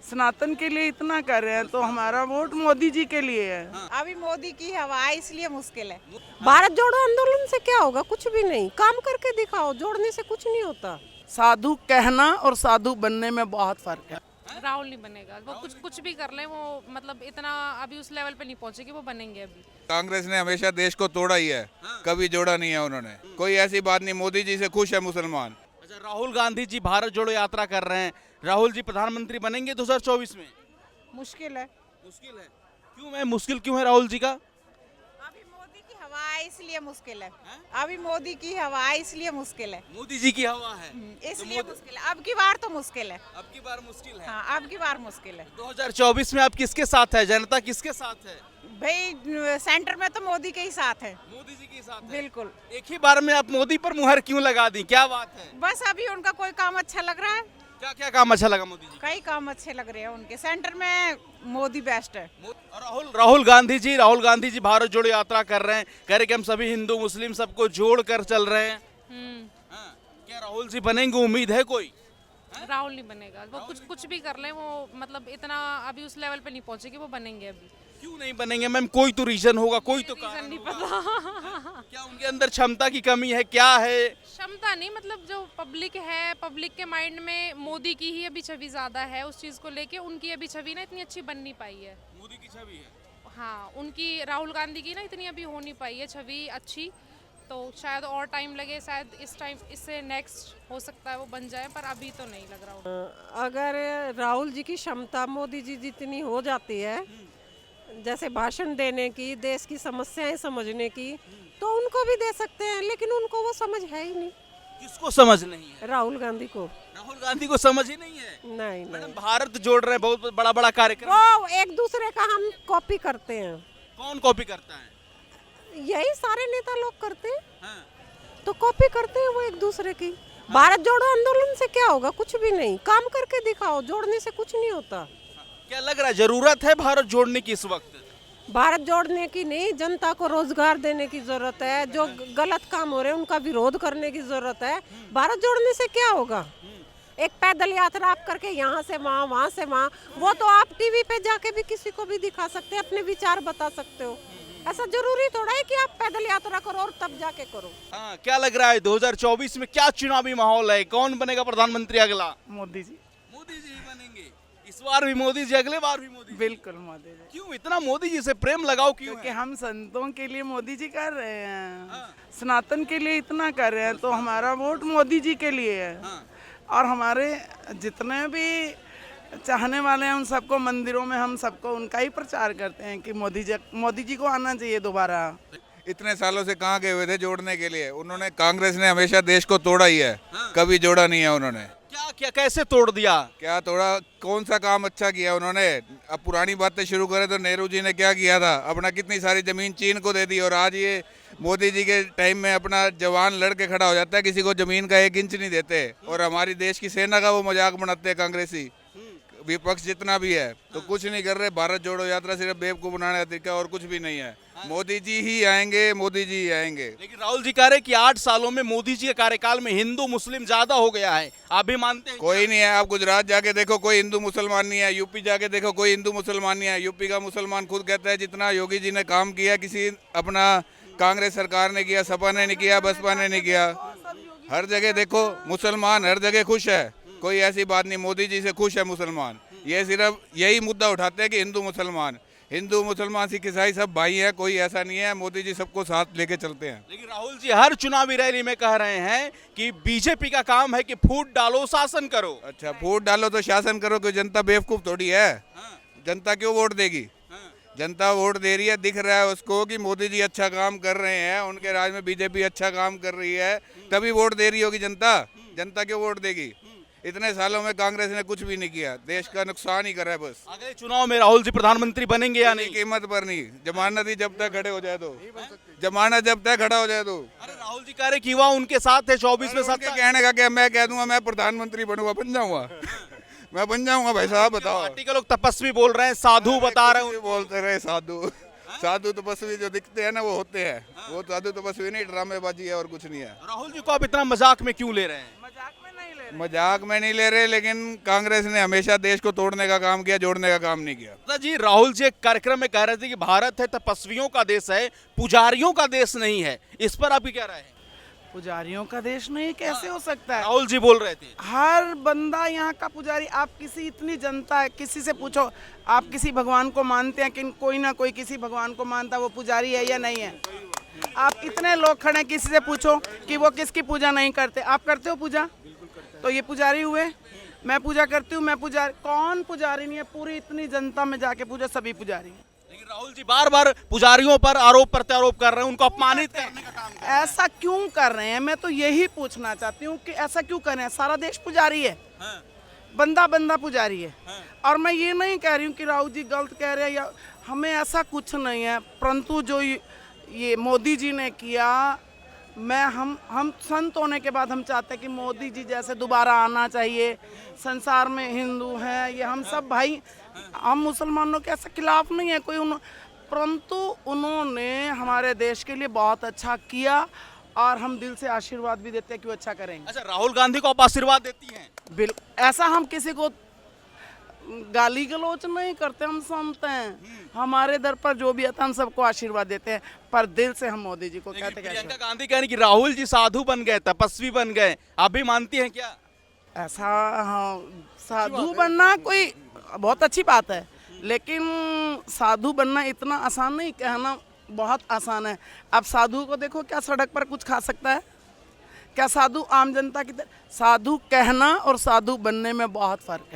सनातन के लिए इतना कर रहे हैं तो हमारा वोट मोदी जी के लिए है। अभी मोदी की हवा है इसलिए मुश्किल है। भारत जोड़ो आंदोलन से क्या होगा? कुछ भी नहीं। काम करके दिखाओ, जोड़ने से कुछ नहीं होता। साधु कहना और साधु बनने में बहुत फर्क है। राहुल नहीं बनेगा, वो कुछ भी कर ले, वो मतलब इतना अभी उस लेवल पे नहीं पहुंचे कि वो बनेंगे अभी। कांग्रेस ने हमेशा देश को तोड़ा ही है, कभी जोड़ा नहीं है उन्होंने। कोई ऐसी बात नहीं, मोदी जी से खुश है मुसलमान। अच्छा, राहुल गांधी जी भारत जोड़ो यात्रा कर रहे हैं, राहुल जी प्रधानमंत्री बनेंगे 2024 में? मुश्किल है। मुश्किल है। क्यों मैं मुश्किल क्यों है राहुल जी का? अभी मोदी की हवा है इसलिए मुश्किल है। अभी मोदी की हवा है इसलिए मुश्किल है। मोदी जी की हवा है इसलिए मुश्किल है। अब की बार तो मुश्किल है। अब की बार मुश्किल है। हाँ, अब की बार मुश्किल है। 2024 में आप किसके साथ है? जनता किसके साथ है? भाई सेंटर में तो मोदी के ही साथ है। मोदी जी के साथ है। बिल्कुल। एक ही बार में आप मोदी पर मुहर क्यों लगा दी? क्या बात है? बस अभी उनका कोई काम अच्छा लग रहा है। क्या क्या काम अच्छा लगा मोदी जी? कई काम अच्छे लग रहे हैं उनके। सेंटर में मोदी बेस्ट है। और राहुल गांधी जी भारत जोड़ो यात्रा कर रहे हैं, कह रहे कि हम सभी हिंदू मुस्लिम सबको जोड़ कर चल रहे हैं। हाँ, क्या राहुल जी बनेंगे? उम्मीद है कोई? राहुल नहीं बनेगा, वो कुछ भी कर ले, वो मतलब इतना अभी उस लेवल पे नहीं पहुंचे कि वो बनेंगे अभी। क्यों नहीं बनेंगे मैम? कोई तो रीजन होगा, कोई तो रीजन कारण नहीं होगा। पता। क्या उनके अंदर क्षमता की कमी है? क्या है? क्षमता नहीं, मतलब जो पब्लिक है, पब्लिक के माइंड में मोदी की ही अभी छवि ज्यादा है, उस चीज को लेके उनकी अभी छवि ना इतनी अच्छी बन नहीं पाई है। मोदी की छवि है। हाँ, उनकी राहुल गांधी की ना इतनी अभी हो नहीं पाई है छवि अच्छी, तो शायद और टाइम लगे, शायद इस टाइम इससे नेक्स्ट हो सकता है वो बन जाए, पर अभी तो नहीं लग रहा। अगर राहुल जी की क्षमता मोदी जी जितनी हो जाती है, जैसे भाषण देने की, देश की समस्याएं समझने की, तो उनको भी दे सकते हैं, लेकिन उनको वो समझ है ही नहीं। किसको समझ नहीं है? राहुल गांधी को। राहुल गांधी को समझ ही नहीं है। नहीं मैडम नहीं, भारत जोड़ रहे हैं, बहुत बड़ा बड़ा कार्यक्रम। वो एक दूसरे का हम कॉपी करते हैं। कौन कॉपी करता है? यही सारे नेता लोग करते हैं, हाँ। तो कॉपी करते हैं वो एक दूसरे की। भारत जोड़ो आंदोलन से क्या होगा? कुछ भी नहीं। काम करके दिखाओ, जोड़ने से कुछ नहीं होता। क्या लग रहा है, जरूरत है भारत जोड़ने की इस वक्त? भारत जोड़ने की नहीं, जनता को रोजगार देने की जरूरत है। जो गलत काम हो रहे हैं उनका विरोध करने की जरूरत है। भारत जोड़ने से क्या होगा? एक पैदल यात्रा आप करके यहाँ से वहाँ, वहाँ से वहाँ, वो तो आप टीवी पे जाके भी किसी को भी दिखा सकते हैं, अपने विचार बता सकते हो। ऐसा जरूरी थोड़ा है कि आप पैदल यात्रा करो और तब जाके करो। हाँ, क्या लग रहा है 2024 में क्या चुनावी माहौल है? कौन बनेगा प्रधानमंत्री अगला? मोदी जी। मोदी जी बनेंगे। इस बार भी मोदी जी, अगले बार भी मोदी जी? बिल्कुल मोदी जी। क्यों इतना मोदी जी से प्रेम लगाओ क्यों क्योंकि है? हम संतों के लिए मोदी जी कर रहे हैं। हाँ। सनातन के लिए इतना कर रहे हैं तो हमारा वोट मोदी जी के लिए है। हाँ। और हमारे जितने भी चाहने वाले हैं उन सबको मंदिरों में हम सबको उनका ही प्रचार करते हैं कि मोदी जी को आना चाहिए दोबारा। इतने सालों से कहाँ गए हुए थे जोड़ने के लिए? उन्होंने, कांग्रेस ने हमेशा देश को तोड़ा ही है, कभी जोड़ा नहीं है उन्होंने। क्या क्या कैसे तोड़ दिया? क्या तोड़ा? कौन सा काम अच्छा किया उन्होंने? अब पुरानी बातें शुरू करें तो नेहरू जी ने क्या किया था? अपना कितनी सारी जमीन चीन को दे दी, और आज ये मोदी जी के टाइम में अपना जवान लड़के खड़ा हो जाता है, किसी को जमीन का 1 इंच नहीं देते, और हमारी देश की सेना का वो मजाक बनाते हैं कांग्रेसी विपक्ष जितना भी है। तो कुछ नहीं कर रहे। भारत जोड़ो यात्रा सिर्फ बेवकूफ बनाने का तरीका, और कुछ भी नहीं है। मोदी जी ही आएंगे, मोदी जी ही आएंगे। लेकिन राहुल जी कह रहे कि 8 सालों में मोदी जी के कार्यकाल में हिंदू मुस्लिम ज्यादा हो गया है, आप भी मानते हैं? कोई नहीं है। आप गुजरात जाके देखो, कोई हिंदू मुसलमान नहीं है। यूपी जाके देखो, कोई हिंदू मुसलमान नहीं है। यूपी का मुसलमान खुद कहता है जितना योगी जी ने काम किया किसी अपना कांग्रेस सरकार ने किया, सपा ने नहीं किया, बसपा ने नहीं किया। हर जगह देखो मुसलमान हर जगह खुश है, कोई ऐसी बात नहीं। मोदी जी से खुश है मुसलमान। ये सिर्फ यही मुद्दा उठाते हैं कि हिंदू मुसलमान सिख ईसाई सब भाई हैं, कोई ऐसा नहीं है। मोदी जी सबको साथ लेके चलते हैं। लेकिन राहुल जी हर चुनावी रैली में कह रहे हैं कि बीजेपी का काम है कि फूट डालो, शासन करो। अच्छा, वोट डालो तो शासन करो, कोई जनता बेवकूफ थोड़ी है। जनता क्यों वोट देगी? जनता वोट दे रही है, दिख रहा है उसको कि मोदी जी अच्छा काम कर रहे हैं, उनके राज में बीजेपी अच्छा काम कर रही है, तभी वोट दे रही होगी जनता। जनता क्यों वोट देगी? इतने सालों में कांग्रेस ने कुछ भी नहीं किया, देश का नुकसान ही करा है बस। अगले चुनाव में राहुल जी प्रधानमंत्री बनेंगे या नहीं? कीमत पर नहीं। जमानत ही जब तक खड़े हो जाए तो, जमानत जब तक खड़ा हो जाए तो। अरे राहुल जी कह रहे कि युवा उनके साथ है 24 में उनके सत्ता। कहने का क्या, मैं कह दूंगा मैं प्रधानमंत्री बनूंगा, बन जाऊंगा। मैं बन जाऊंगा भाई साहब, बताओ। पार्टी के लोग तपस्वी बोल रहे हैं, साधु बता रहे हैं। बोलते रहे साधु। साधु तपस्वी जो दिखते हैं ना वो होते हैं, वो साधु तपस्वी नहीं, ड्रामेबाजी है और कुछ नहीं है। राहुल जी को आप इतना मजाक में क्यों ले रहे हैं? मजाक में नहीं ले रहे, लेकिन कांग्रेस ने हमेशा देश को तोड़ने का काम किया, जोड़ने का काम नहीं किया। दादा जी, राहुल जी एक कार्यक्रम में कह रहे थे कि भारत है तपस्वियों का देश है, पुजारियों का देश नहीं है। इस पर आपकी क्या राय है? पुजारियों का देश नहीं, कैसे हो सकता है? राहुल जी बोल रहे थे। हर बंदा यहाँ का पुजारी। आप किसी, इतनी जनता है, किसी से पूछो आप किसी भगवान को मानते हैं कि कोई ना कोई किसी भगवान को मानता है, वो पुजारी है या नहीं है? आप इतने लोग खड़े हैं, किसी से पूछो कि वो किसकी पूजा नहीं करते। आप करते हो पूजा? तो ये पुजारी हुए। मैं पूजा करती हूँ, मैं पुजारी। कौन पुजारी नहीं है? पूरी इतनी जनता में जाके पूछो, सभी पुजारी हैं। लेकिन राहुल जी बार बार पुजारियों पर आरोप प्रत्यारोप कर रहे हैं, उनको अपमानित करने का काम कर रहे हैं। ऐसा क्यों कर रहे हैं? मैं तो यही पूछना चाहती हूँ कि ऐसा क्यों कर रहे हैं? सारा देश पुजारी है, बंदा बंदा पुजारी है। और मैं ये नहीं कह रही हूँ कि राहुल जी गलत कह रहे हैं या हमें, ऐसा कुछ नहीं है। परंतु जो ये मोदी जी ने किया, हम संत होने के बाद हम चाहते हैं कि मोदी जी जैसे दोबारा आना चाहिए। संसार में हिंदू हैं, ये हम सब भाई, हम मुसलमानों के ऐसे खिलाफ नहीं है कोई, परंतु उन्होंने हमारे देश के लिए बहुत अच्छा किया और हम दिल से आशीर्वाद भी देते हैं कि वो अच्छा करेंगे। अच्छा, राहुल गांधी को आप आशीर्वाद देती हैं? बिल्कुल, ऐसा हम किसी को गाली गलौच नहीं करते, हम सुनते हैं। हमारे दर पर जो भी आता है हम सबको आशीर्वाद देते हैं, पर दिल से हम मोदी जी को कहते हैं। प्रियंका गांधी कह रही कि राहुल जी साधु बन गए, तपस्वी बन गए, आप भी मानती हैं क्या? ऐसा, हाँ, साधु बनना कोई बहुत अच्छी बात है, लेकिन साधु बनना इतना आसान नहीं, कहना बहुत आसान है। अब साधु को देखो, क्या सड़क पर कुछ खा सकता है? क्या साधु आम जनता की तरह? साधु कहना और साधु बनने में बहुत फर्क है।